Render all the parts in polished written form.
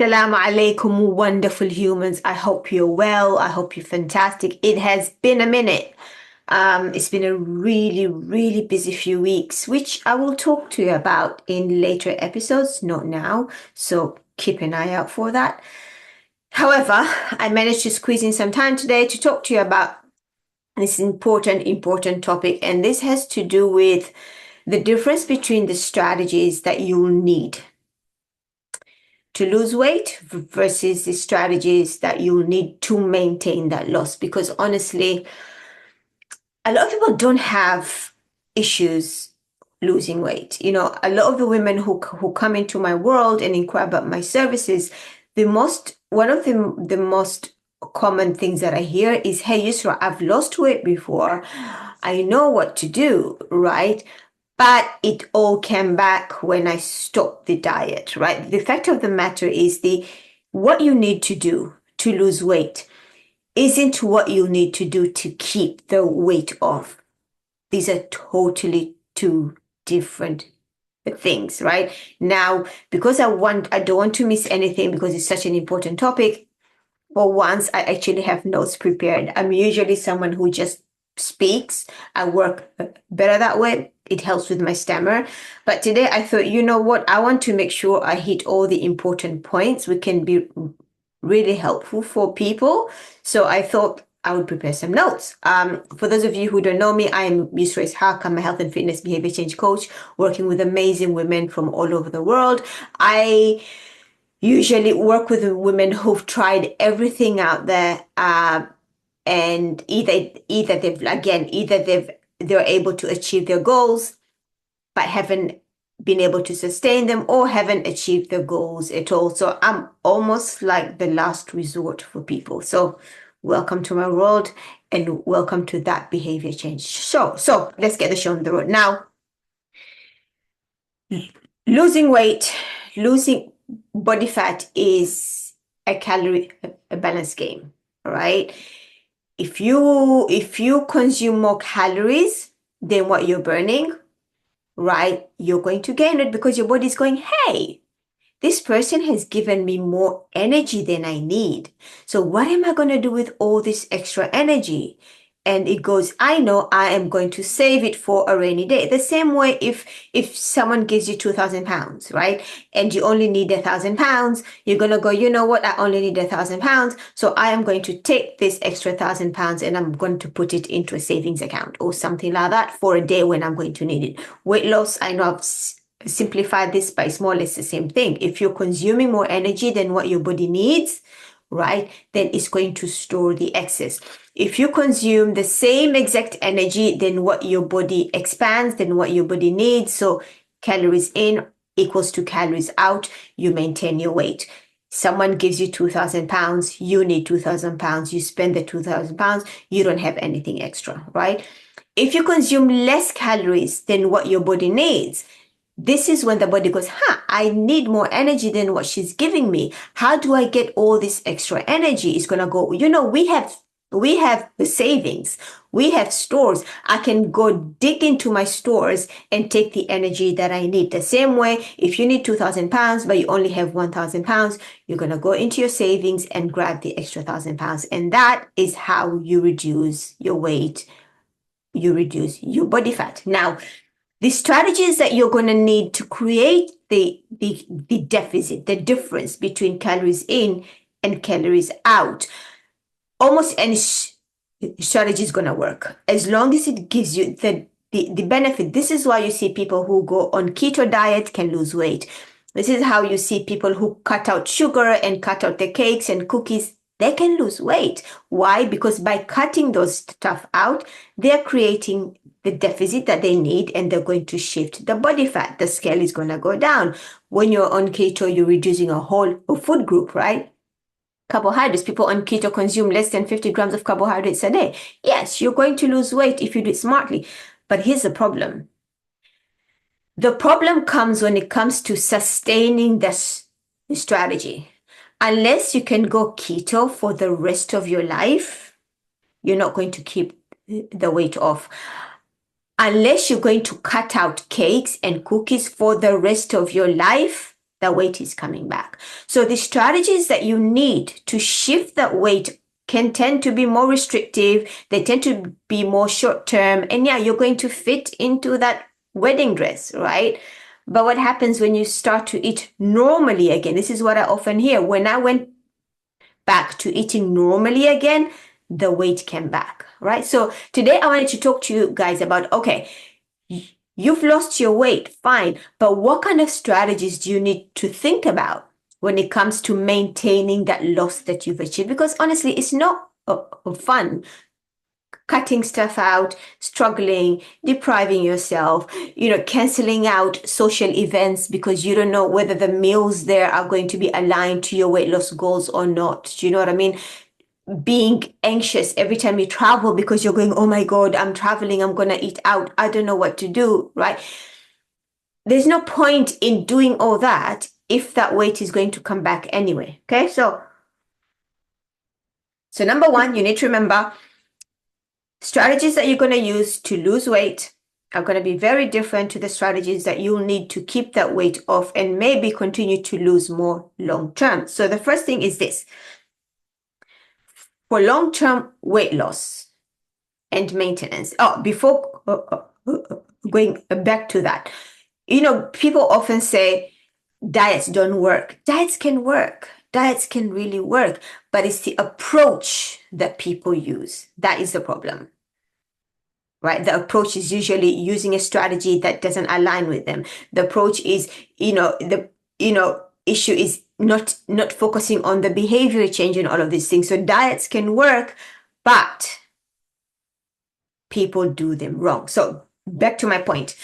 Assalamu alaikum, wonderful humans. I hope you're well. I hope you're fantastic. It has been a minute. It's been a really, really busy few weeks, which I will talk to you about in later episodes, not now. So keep an eye out for that. However, I managed to squeeze in some time today to talk to you about this important topic. And this has to do with the difference between the strategies that you'll need to lose weight versus the strategies that you need to maintain that loss. Because honestly, a lot of people don't have issues losing weight. A lot of the women who come into my world and inquire about my services, one of the most common things that I hear is, "Hey, Yusra, I've lost weight before. I know what to do, right? But it all came back when I stopped the diet," right? The fact of the matter is what you need to do to lose weight isn't what you need to do to keep the weight off. These are totally two different things, right? Now, because I don't want to miss anything because it's such an important topic. For once, I actually have notes prepared. I'm usually someone who just speaks. I work better that way. It helps with my stammer. But today I thought, you know what? I want to make sure I hit all the important points. We can be really helpful for people. So I thought I would prepare some notes. For those of you who don't know me, I am Yusra Ishaq. I'm a health and fitness behavior change coach working with amazing women from all over the world. I usually work with women who've tried everything out there, and they're able to achieve their goals but haven't been able to sustain them or haven't achieved their goals at all. So I'm almost like the last resort for people. So welcome to my world and welcome to that behavior change show. So let's get the show on the road now. Losing weight, losing body fat is a balance game, all right? If you consume more calories than what you're burning, right, you're going to gain it because your body's going, "Hey, this person has given me more energy than I need. So what am I going to do with all this extra energy?" And it goes, "I know I am going to save it for a rainy day." The same way if someone gives you 2,000 pounds, right? And you only need 1,000 pounds, you're going to go, "You know what? I only need 1,000 pounds. So I am going to take this extra 1,000 pounds and I'm going to put it into a savings account or something like that for a day when I'm going to need it." Weight loss, I know I've simplify this, but it's more or less the same thing. If you're consuming more energy than what your body needs, right, then it's going to store the excess. If you consume the same exact energy than what your body expands, than what your body needs, so calories in equals to calories out, you maintain your weight. Someone gives you 2,000 pounds, you need 2,000 pounds, you spend the 2,000 pounds, you don't have anything extra, right? If you consume less calories than what your body needs, this is when the body goes, I need more energy than what she's giving me. How do I get all this extra energy? It's going to go, we have the savings. We have stores. I can go dig into my stores and take the energy that I need. The same way, if you need 2,000 pounds, but you only have 1,000 pounds, you're going to go into your savings and grab the extra 1,000 pounds. And that is how you reduce your weight. You reduce your body fat. Now, the strategies that you're going to need to create the deficit, the difference between calories in and calories out, almost any strategy is going to work as long as it gives you the benefit. This is why you see people who go on keto diet can lose weight. This is how you see people who cut out sugar and cut out the cakes and cookies. They can lose weight. Why? Because by cutting those stuff out, they're creating the deficit that they need and they're going to shift the body fat. The scale is going to go down. When you're on keto, you're reducing a whole food group, right? Carbohydrates. People on keto consume less than 50 grams of carbohydrates a day. Yes, you're going to lose weight if you do it smartly. But here's the problem. The problem comes when it comes to sustaining this strategy. Unless you can go keto for the rest of your life, you're not going to keep the weight off. Unless you're going to cut out cakes and cookies for the rest of your life, the weight is coming back. So the strategies that you need to shift that weight can tend to be more restrictive. They tend to be more short term. And yeah, you're going to fit into that wedding dress, right? But what happens when you start to eat normally again? This is what I often hear. When I went back to eating normally again, the weight came back, right? So today I wanted to talk to you guys about, okay, you've lost your weight, fine, but what kind of strategies do you need to think about when it comes to maintaining that loss that you've achieved? Because honestly, it's not fun cutting stuff out, struggling, depriving yourself, canceling out social events because you don't know whether the meals there are going to be aligned to your weight loss goals or not. Do you know what I mean? Being anxious every time you travel because you're going, oh my God, I'm traveling, I'm going to eat out. I don't know what to do, right? There's no point in doing all that if that weight is going to come back anyway. Okay. So number one, you need to remember strategies that you're going to use to lose weight are going to be very different to the strategies that you'll need to keep that weight off and maybe continue to lose more long term. So the first thing is this. For long-term weight loss and maintenance. Before going back to that, people often say diets don't work. Diets can work. Diets can really work, but it's the approach that people use. That is the problem, right? The approach is usually using a strategy that doesn't align with them. The approach is, issue is not focusing on the behavior change and all of these things. So diets can work, but people do them wrong. So back to my point.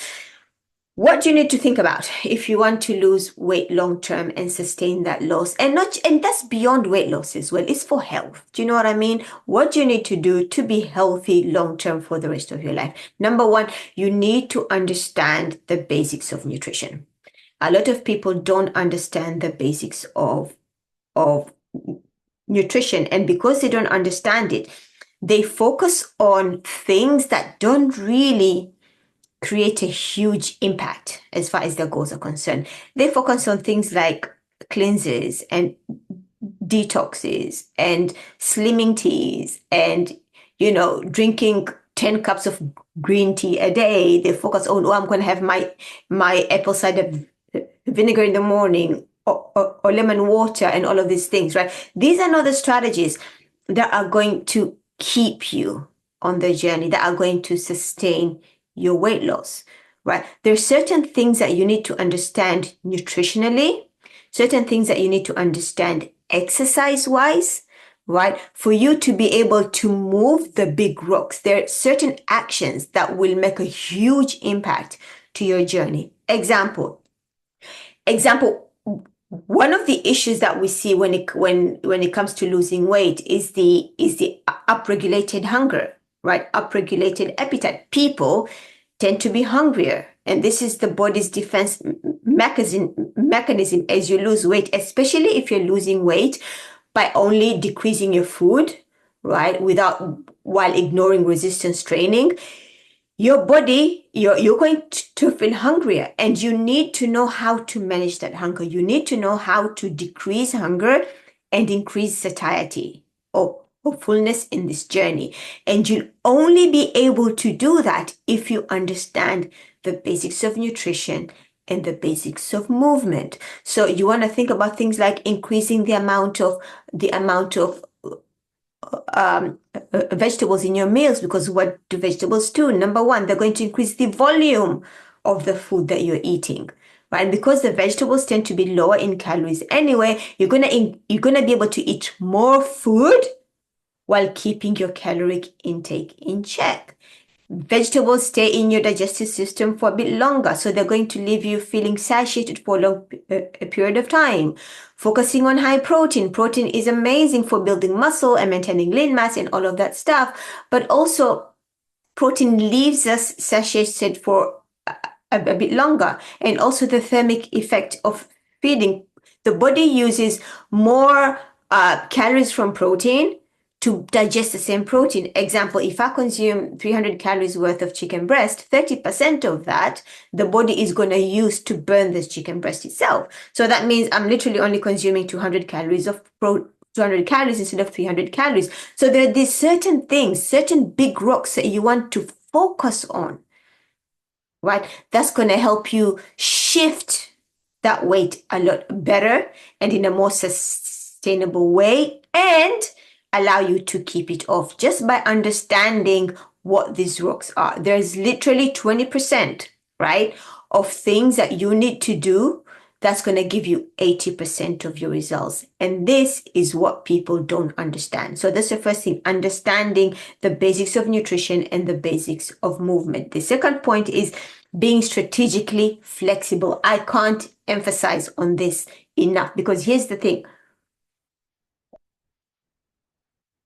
What do you need to think about if you want to lose weight long term and sustain that loss? And that's beyond weight loss as well. It's for health. Do you know what I mean? What do you need to do to be healthy long term for the rest of your life? Number one, you need to understand the basics of nutrition. A lot of people don't understand the basics of nutrition. And because they don't understand it, they focus on things that don't really create a huge impact as far as their goals are concerned. They focus on things like cleanses and detoxes and slimming teas and, drinking 10 cups of green tea a day. They focus on, I'm going to have my apple cider vinegar in the morning or lemon water and all of these things, right? These are not the strategies that are going to keep you on the journey, that are going to sustain your weight loss, right? There's certain things that you need to understand nutritionally, certain things that you need to understand exercise-wise, right? For you to be able to move the big rocks, there are certain actions that will make a huge impact to your journey. Example, one of the issues that we see when it comes to losing weight is the upregulated hunger, right? Upregulated appetite. People tend to be hungrier, and this is the body's defense mechanism as you lose weight, especially if you're losing weight by only decreasing your food, right? While ignoring resistance training. Your body, you're going to feel hungrier, and you need to know how to manage that hunger. You need to know how to decrease hunger and increase satiety or fullness in this journey. And you'll only be able to do that if you understand the basics of nutrition and the basics of movement. So you want to think about things like increasing the amount of vegetables in your meals, because what do vegetables do? Number one, they're going to increase the volume of the food that you're eating, right? And because the vegetables tend to be lower in calories anyway, you're gonna be able to eat more food while keeping your caloric intake in check. Vegetables stay in your digestive system for a bit longer, so they're going to leave you feeling satiated for a period of time. Focusing on high protein. Protein is amazing for building muscle and maintaining lean mass and all of that stuff, but also protein leaves us satiated for a bit longer. And also the thermic effect of feeding. The body uses more calories from protein to digest the same protein. Example, if I consume 300 calories worth of chicken breast, 30% of that, the body is going to use to burn this chicken breast itself. So that means I'm literally only consuming 200 calories of 200 calories instead of 300 calories. So there are these certain things, certain big rocks that you want to focus on, right? That's going to help you shift that weight a lot better and in a more sustainable way, and allow you to keep it off just by understanding what these rocks are. There's literally 20%, right, of things that you need to do that's going to give you 80% of your results. And this is what people don't understand. So that's the first thing, understanding the basics of nutrition and the basics of movement. The second point is being strategically flexible. I can't emphasize on this enough, because here's the thing.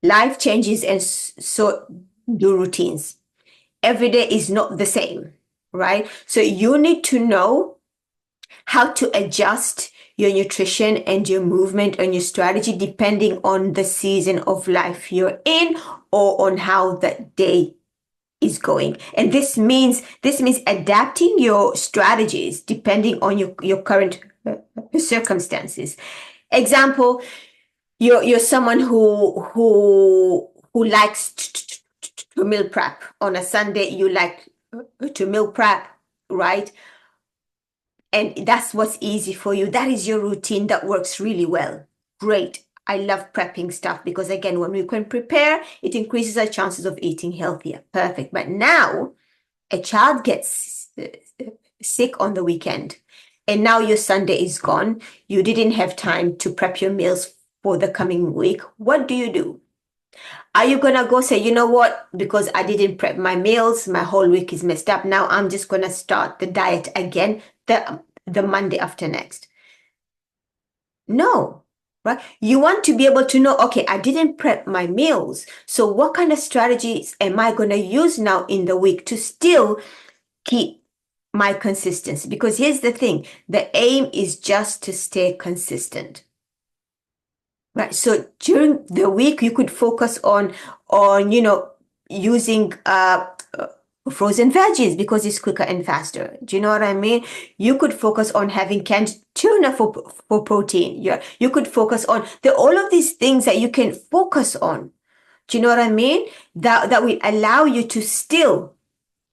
Life changes and so do routines. Every day is not the same, right? So you need to know how to adjust your nutrition and your movement and your strategy depending on the season of life you're in or on how that day is going. And this means adapting your strategies depending on your current circumstances. Example, you're someone who likes to meal prep. On a Sunday, you like to meal prep, right? And that's what's easy for you. That is your routine that works really well. Great. I love prepping stuff because, again, when we can prepare, it increases our chances of eating healthier. Perfect. But now a child gets sick on the weekend, and now your Sunday is gone. You didn't have time to prep your meals for the coming week. What do? Are you going to go say, you know what, because I didn't prep my meals, my whole week is messed up. Now I'm just going to start the diet again the Monday after next? No, right? You want to be able to know, okay, I didn't prep my meals. So what kind of strategies am I going to use now in the week to still keep my consistency? Because here's the thing, the aim is just to stay consistent. Right. So during the week, you could focus on using frozen veggies because it's quicker and faster. Do you know what I mean? You could focus on having canned tuna for protein. You could focus on all of these things that you can focus on. Do you know what I mean? That will allow you to still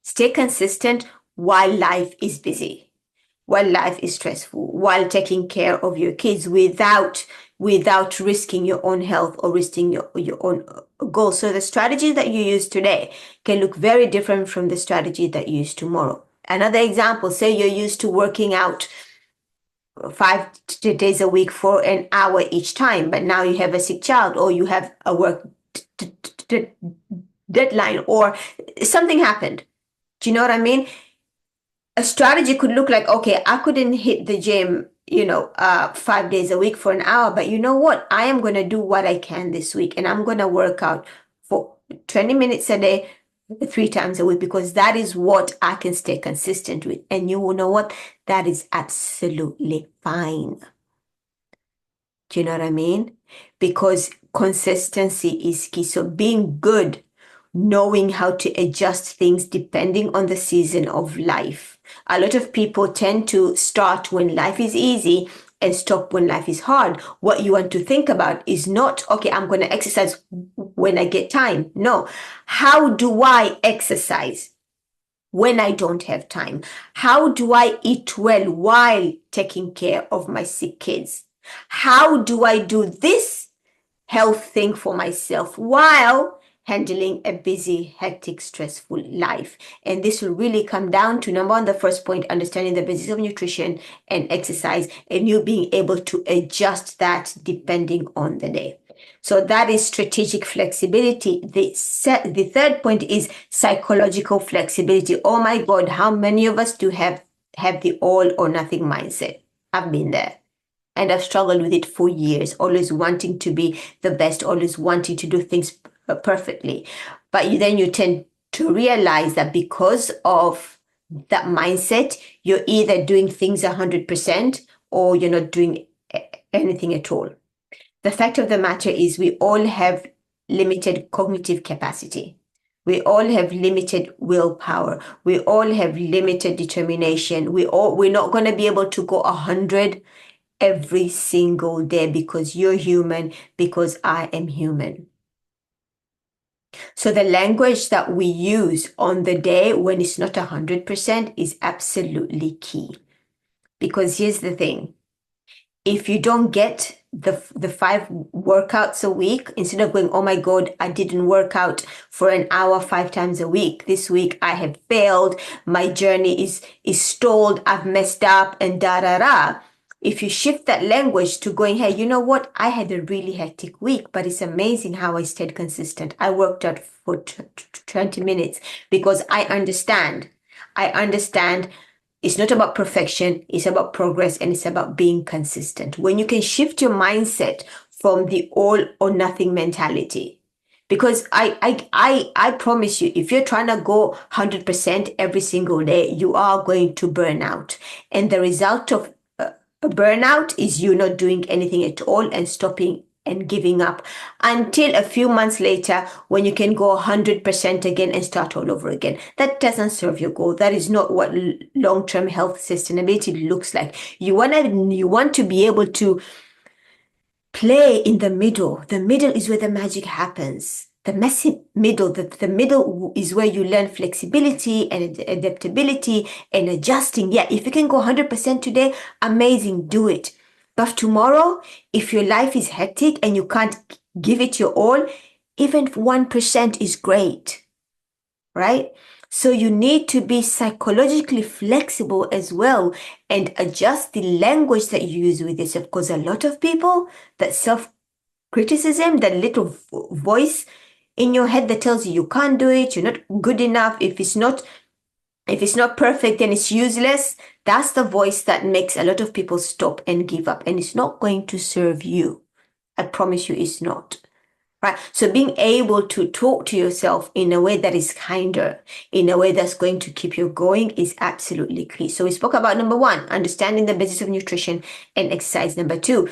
stay consistent while life is busy, while life is stressful, while taking care of your kids without risking your own health or risking your own goals. So the strategy that you use today can look very different from the strategy that you use tomorrow. Another example, say you're used to working out 5 days a week for an hour each time, but now you have a sick child or you have a work deadline or something happened. Do you know what I mean? A strategy could look like, okay, I couldn't hit the gym 5 days a week for an hour, but you know what? I am going to do what I can this week, and I'm going to work out for 20 minutes a day, 3 times a week, because that is what I can stay consistent with. And you know what? That is absolutely fine. Do you know what I mean? Because consistency is key. So being good, knowing how to adjust things depending on the season of life. A lot of people tend to start when life is easy and stop when life is hard. What you want to think about is not, okay, I'm going to exercise when I get time. No. How do I exercise when I don't have time? How do I eat well while taking care of my sick kids? How do I do this health thing for myself while handling a busy, hectic, stressful life? And this will really come down to, number one, the first point, understanding the basics of nutrition and exercise, and you being able to adjust that depending on the day. So that is strategic flexibility. The third point is psychological flexibility. Oh my God, how many of us do have the all or nothing mindset? I've been there. And I've struggled with it for years, always wanting to be the best, always wanting to do things perfectly. But then you tend to realize that because of that mindset, you're either doing things 100% or you're not doing anything at all. The fact of the matter is we all have limited cognitive capacity. We all have limited willpower. We all have limited determination. We're not going to be able to go 100 every single day because you're human, because I am human. So the language that we use on the day when it's not 100% is absolutely key. Because here's the thing. If you don't get the 5 workouts a week, instead of going, oh my God, I didn't work out for an hour 5 times a week. This week I have failed. My journey is stalled. I've messed up and da da da. If you shift that language to going, hey, you know what? I had a really hectic week, but it's amazing how I stayed consistent. I worked out for 20 minutes because I understand. It's not about perfection, it's about progress, and it's about being consistent. When you can shift your mindset from the all or nothing mentality, because I promise you, if you're trying to go 100% every single day, you are going to burn out. And the result of a burnout is you not doing anything at all and stopping and giving up until a few months later when you can go 100% again and start all over again. That doesn't serve your goal. That is not what long-term health sustainability looks like. You want to be able to play in the middle. The middle is where the magic happens. The messy middle, the middle is where you learn flexibility and adaptability and adjusting. Yeah, if you can go 100% today, amazing, do it. But tomorrow, if your life is hectic and you can't give it your all, even 1% is great, right? So you need to be psychologically flexible as well and adjust the language that you use with yourself. Because a lot of people, that self-criticism, that little voice in your head that tells you you can't do it, you're not good enough, if it's not perfect, then it's useless. That's the voice that makes a lot of people stop and give up, and it's not going to serve you. I promise you it's not. Right? So being able to talk to yourself in a way that is kinder, in a way that's going to keep you going is absolutely key. So we spoke about number 1, understanding the basics of nutrition and exercise. Number 2,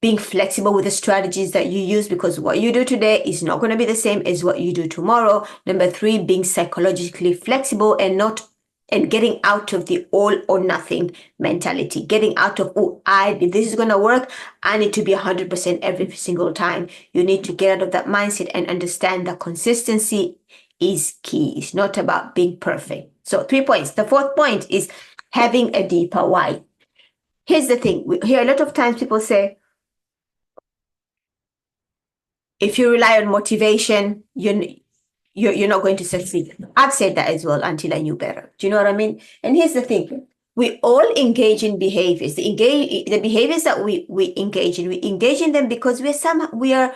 being flexible with the strategies that you use, because what you do today is not going to be the same as what you do tomorrow. Number 3, being psychologically flexible and getting out of the all or nothing mentality, getting out of, if this is going to work, I need to be 100% every single time. You need to get out of that mindset and understand that consistency is key. It's not about being perfect. So 3 points. The 4th point is having a deeper why. Here's the thing. We hear a lot of times people say, if you rely on motivation, you're not going to succeed. I've said that as well until I knew better. Do you know what I mean? And here's the thing. We all engage in behaviors. The behaviors that we engage in them because we are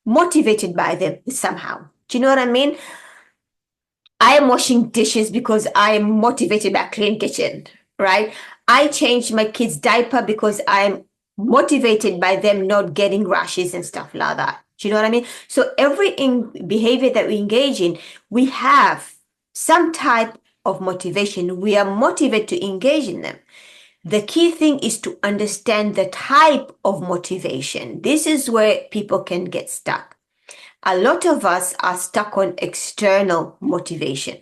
motivated by them somehow. Do you know what I mean? I am washing dishes because I am motivated by a clean kitchen, right? I changed my kid's diaper because I'm motivated by them not getting rashes and stuff like that. Do you know what I mean? So every behavior that we engage in, we have some type of motivation. We are motivated to engage in them. The key thing is to understand the type of motivation. This is where people can get stuck. A lot of us are stuck on external motivation.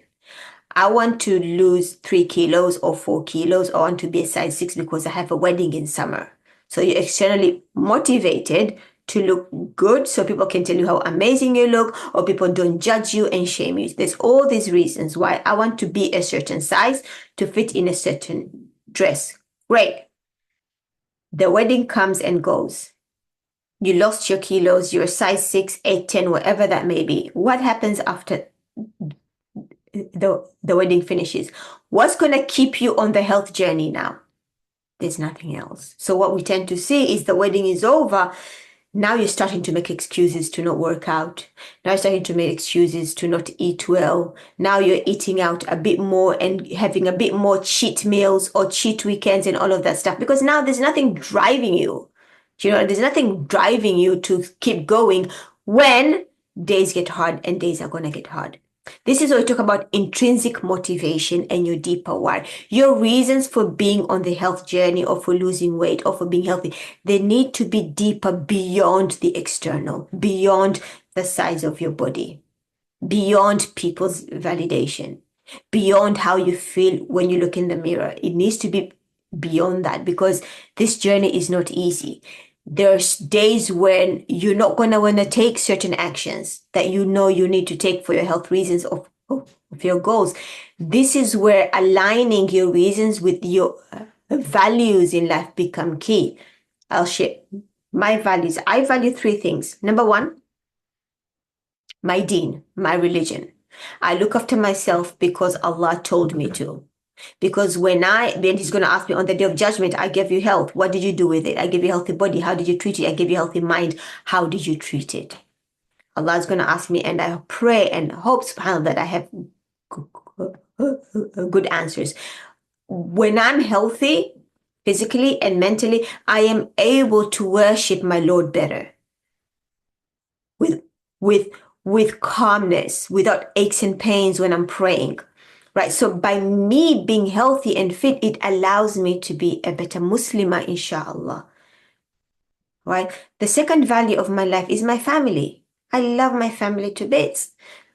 I want to lose 3 kilos or 4 kilos, or I want to be a size 6 because I have a wedding in summer. So you're externally motivated to look good so people can tell you how amazing you look, or people don't judge you and shame you. There's all these reasons why I want to be a certain size to fit in a certain dress. Great. The wedding comes and goes. You lost your kilos, you're a size 6, 8, 10, whatever that may be. What happens after the wedding finishes? What's going to keep you on the health journey now? There's nothing else. So what we tend to see is the wedding is over. Now you're starting to make excuses to not work out. Now you're starting to make excuses to not eat well. Now you're eating out a bit more and having a bit more cheat meals or cheat weekends and all of that stuff. Because now there's nothing driving you. You know, there's nothing driving you to keep going when days get hard, and days are going to get hard. This is what we talk about intrinsic motivation and your deeper why. Your reasons for being on the health journey or for losing weight or for being healthy, they need to be deeper beyond the external, beyond the size of your body, beyond people's validation, beyond how you feel when you look in the mirror. It needs to be beyond that, because this journey is not easy. There's days when you're not going to want to take certain actions that you know you need to take for your health reasons of your goals. This is where aligning your reasons with your values in life become key. I'll share my values. I value three things. Number one, my deen, my religion. I look after myself because Allah told me to. Because then he's going to ask me on the day of judgment, I gave you health. What did you do with it? I gave you a healthy body. How did you treat it? I gave you a healthy mind. How did you treat it? Allah is going to ask me, and I pray and hope, subhanAllah, that I have good answers. When I'm healthy, physically and mentally, I am able to worship my Lord better. With calmness, without aches and pains when I'm praying. Right. So by me being healthy and fit, it allows me to be a better Muslimah, inshallah. Right. The second value of my life is my family. I love my family to bits.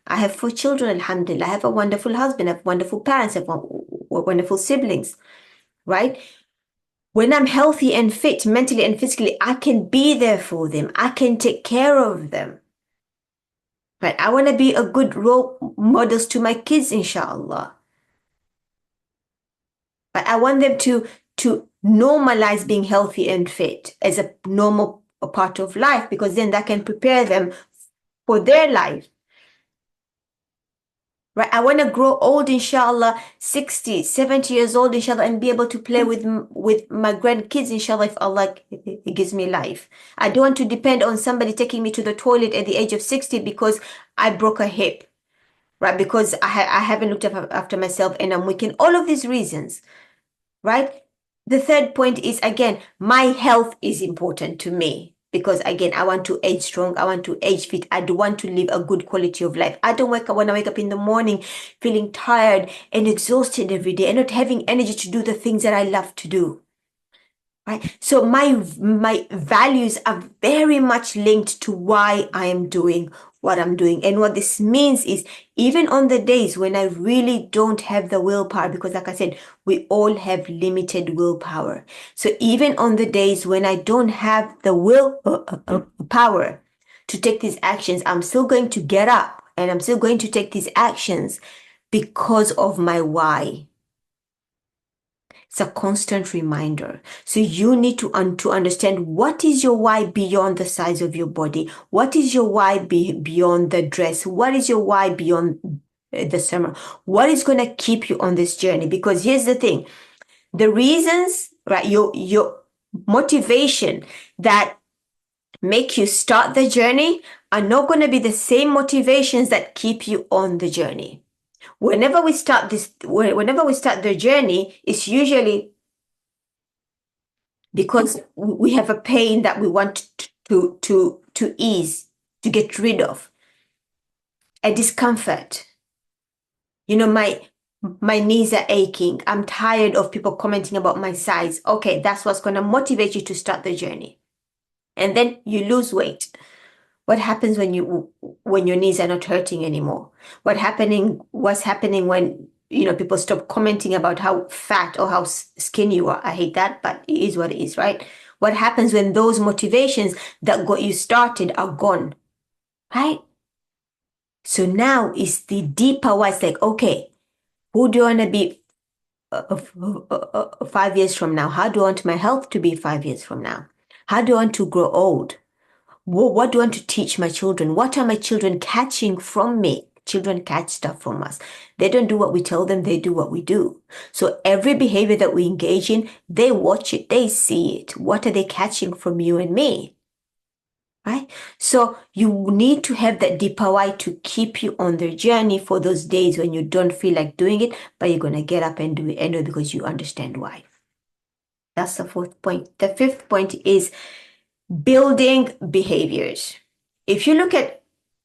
I have 4 children, alhamdulillah. I have a wonderful husband. I have wonderful parents. I have wonderful siblings. Right. When I'm healthy and fit, mentally and physically, I can be there for them. I can take care of them. Right. I want to be a good role models to my kids, inshallah. But I want them to normalize being healthy and fit as a normal part of life, because then that can prepare them for their life. Right? I want to grow old, inshallah, 60, 70 years old, inshallah, and be able to play with my grandkids, inshallah, if Allah gives me life. I don't want to depend on somebody taking me to the toilet at the age of 60 because I broke a hip, right? Because I haven't looked after myself and I'm weak, and all of these reasons, right? The third point is, again, my health is important to me. Because again, I want to age strong. I want to age fit. I do want to live a good quality of life. I don't want to wake up in the morning feeling tired and exhausted every day and not having energy to do the things that I love to do. Right? So my values are very much linked to why I am doing what I'm doing. And what this means is, even on the days when I really don't have the willpower, because like I said, we all have limited willpower. So even on the days when I don't have the power to take these actions, I'm still going to get up and I'm still going to take these actions because of my why. It's a constant reminder. So you need to understand, what is your why beyond the size of your body? What is your why beyond the dress? What is your why beyond the summer? What is going to keep you on this journey? Because here's the thing, the reasons, right, your motivation that make you start the journey are not going to be the same motivations that keep you on the journey. Whenever we start the journey, it's usually because we have a pain that we want to ease, to get rid of, a discomfort. You know, my knees are aching. I'm tired of people commenting about my size. Okay, that's what's going to motivate you to start the journey. And then you lose weight. What happens when your knees are not hurting anymore? What's happening when, you know, people stop commenting about how fat or how skinny you are? I hate that, but it is what it is, right? What happens when those motivations that got you started are gone, right? So now is the deeper why. It's like, okay, who do I want to be 5 years from now? How do I want my health to be 5 years from now? How do I want to grow old? What do I want to teach my children? What are my children catching from me? Children catch stuff from us. They don't do what we tell them, they do what we do. So every behavior that we engage in, they watch it, they see it. What are they catching from you and me? Right? So you need to have that deeper why to keep you on the journey for those days when you don't feel like doing it, but you're going to get up and do it anyway because you understand why. That's the fourth point. The fifth point is building behaviors. If you look at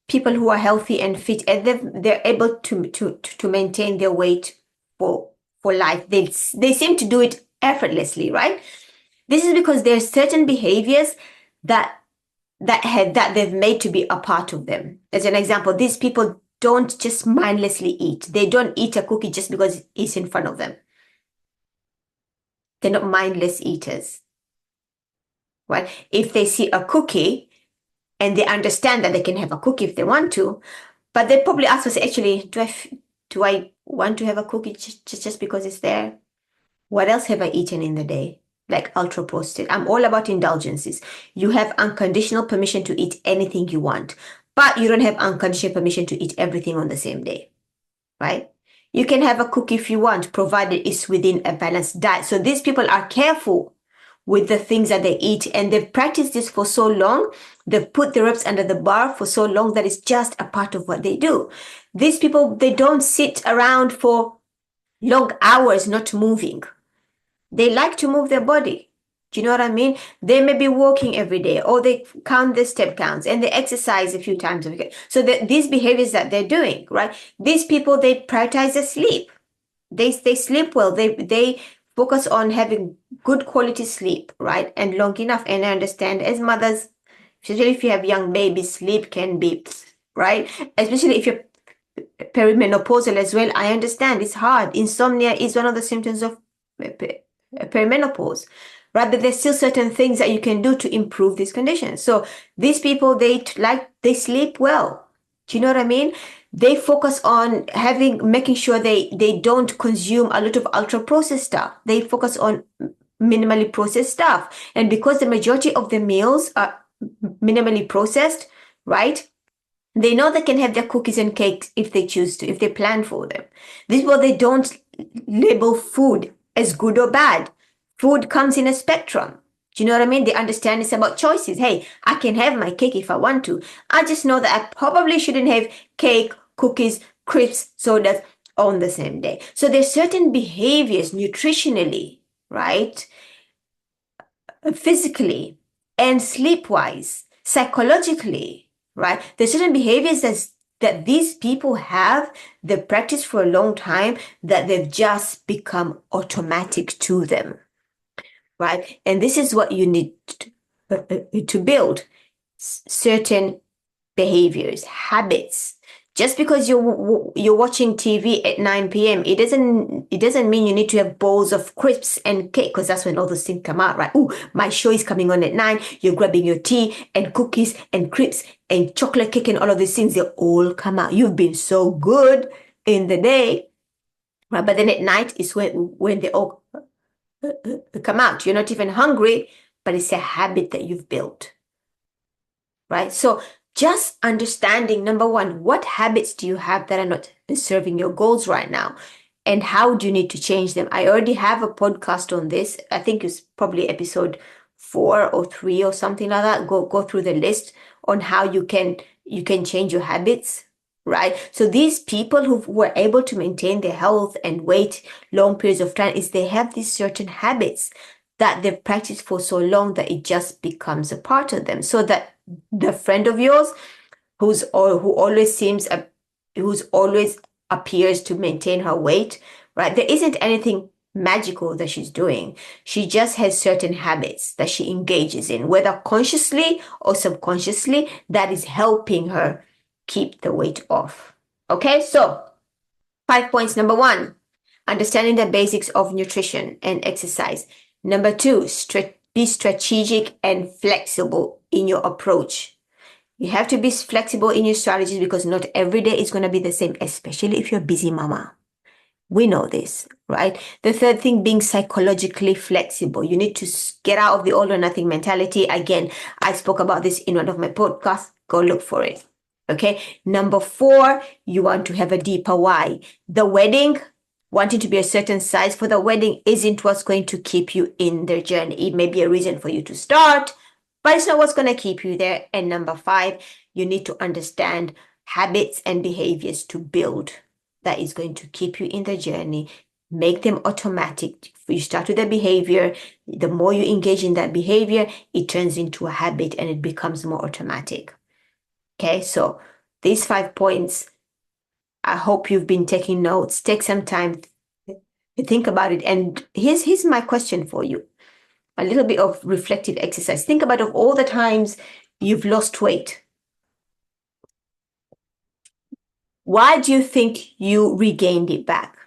people who are healthy and fit, and they're able to maintain their weight for life, they seem to do it effortlessly, right? This is because there are certain behaviors that that they've made to be a part of them. As an example, these people don't just mindlessly eat. They don't eat a cookie just because it's in front of them. They're not mindless eaters. Right? If they see a cookie and they understand that they can have a cookie if they want to, but they probably ask us, actually, do I want to have a cookie just because it's there? What else have I eaten in the day? Like ultra processed. I'm all about indulgences. You have unconditional permission to eat anything you want, but you don't have unconditional permission to eat everything on the same day, right? You can have a cookie if you want, provided it's within a balanced diet. So these people are careful with the things that they eat, and they've practiced this for so long. They've put the reps under the bar for so long that it's just a part of what they do. These people, they don't sit around for long hours not moving. They like to move their body. Do you know what I mean? They may be walking every day, or they count their step counts, and they exercise a few times a week. So these behaviors that they're doing, right? These people, they prioritize their sleep. They sleep well. They focus on having good quality sleep, right? And long enough. And I understand, as mothers, especially if you have young babies, sleep can be, right? Especially if you're perimenopausal as well. I understand it's hard. Insomnia is one of the symptoms of perimenopause, right? But there's still certain things that you can do to improve these conditions. So these people, they sleep well. Do you know what I mean? They focus on making sure they don't consume a lot of ultra processed stuff. They focus on minimally processed stuff. And because the majority of the meals are minimally processed, right? They know they can have their cookies and cakes if they choose to, if they plan for them. These people, they don't label food as good or bad. Food comes in a spectrum. Do you know what I mean? They understand it's about choices. Hey, I can have my cake if I want to. I just know that I probably shouldn't have cake, cookies, crisps, sodas on the same day. So there's certain behaviors nutritionally, right? Physically and sleep-wise, psychologically, right? There's certain behaviors that these people have, they've practiced for a long time, that they've just become automatic to them, right? And this is what you need to build certain behaviors, habits. Just because you're watching TV at 9 p.m., it doesn't mean you need to have bowls of crisps and cake, because that's when all those things come out, right? Oh, my show is coming on at 9. You're grabbing your tea and cookies and crisps and chocolate cake and all of these things. They all come out. You've been so good in the day, right? But then at night is when they all come out. You're not even hungry, but it's a habit that you've built, right? So just understanding, number one, what habits do you have that are not serving your goals right now? And how do you need to change them? I already have a podcast on this. I think it's probably episode 4 or 3 or something like that. Go through the list on how you can change your habits, right? So these people who were able to maintain their health and weight long periods of time, is they have these certain habits that they've practiced for so long that it just becomes a part of them. So that the friend of yours who always appears to maintain her weight, right? There isn't anything magical that she's doing. She just has certain habits that she engages in, whether consciously or subconsciously, that is helping her keep the weight off. Okay, so 5 points. Number 1, understanding the basics of nutrition and exercise. Number 2, be strategic and flexible in your approach. You have to be flexible in your strategies, because not every day is going to be the same, especially if you're a busy mama. We know this, right? The third thing, being psychologically flexible. You need to get out of the all or nothing mentality. Again, I spoke about this in one of my podcasts. Go look for it. Okay. Number 4, you want to have a deeper why. The wedding, wanting to be a certain size for the wedding, isn't what's going to keep you in their journey. It may be a reason for you to start, but it's not what's going to keep you there. And number 5, you need to understand habits and behaviors to build that is going to keep you in the journey. Make them automatic. You start with a behavior. The more you engage in that behavior, it turns into a habit and it becomes more automatic. Okay, so these 5 points, I hope you've been taking notes. Take some time to think about it. And here's my question for you. A little bit of reflective exercise. Think about of all the times you've lost weight. Why do you think you regained it back?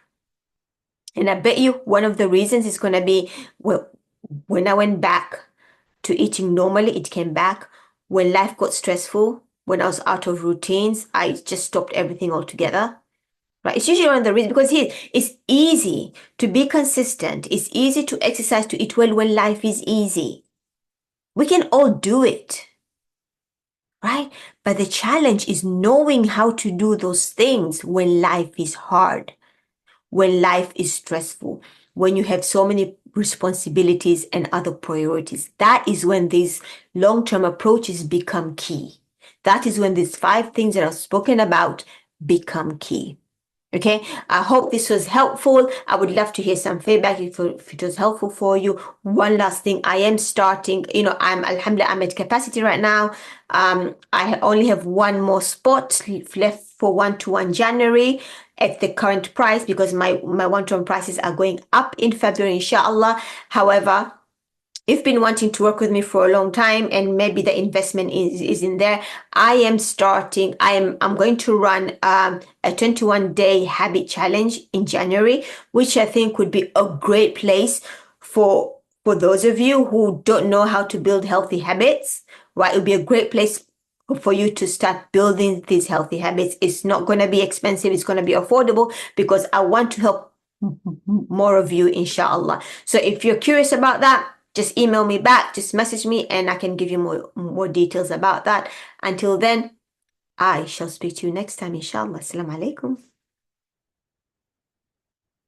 And I bet you one of the reasons is going to be, well, when I went back to eating normally, it came back. When life got stressful, when I was out of routines, I just stopped everything altogether. Right? It's usually one of the reasons because it's easy to be consistent. It's easy to exercise, to eat well when life is easy. We can all do it. Right? But the challenge is knowing how to do those things when life is hard, when life is stressful, when you have so many responsibilities and other priorities. That is when these long-term approaches become key. That is when these 5 things that I've spoken about become key. Okay, I hope this was helpful. I would love to hear some feedback if it was helpful for you. One last thing, I am starting, Alhamdulillah, I'm at capacity right now. I only have 1 more spot left for 1-to-1 January at the current price because my 1-to-1 prices are going up in February, inshallah. However, you've been wanting to work with me for a long time and maybe the investment is in there. I'm going to run a 21-day habit challenge in January, which I think would be a great place for those of you who don't know how to build healthy habits, right? It would be a great place for you to start building these healthy habits. It's not going to be expensive. It's going to be affordable because I want to help more of you, inshallah. So if you're curious about that, just email me back, just message me, and I can give you more details about that. Until then, I shall speak to you next time, inshallah. Assalamu alaikum.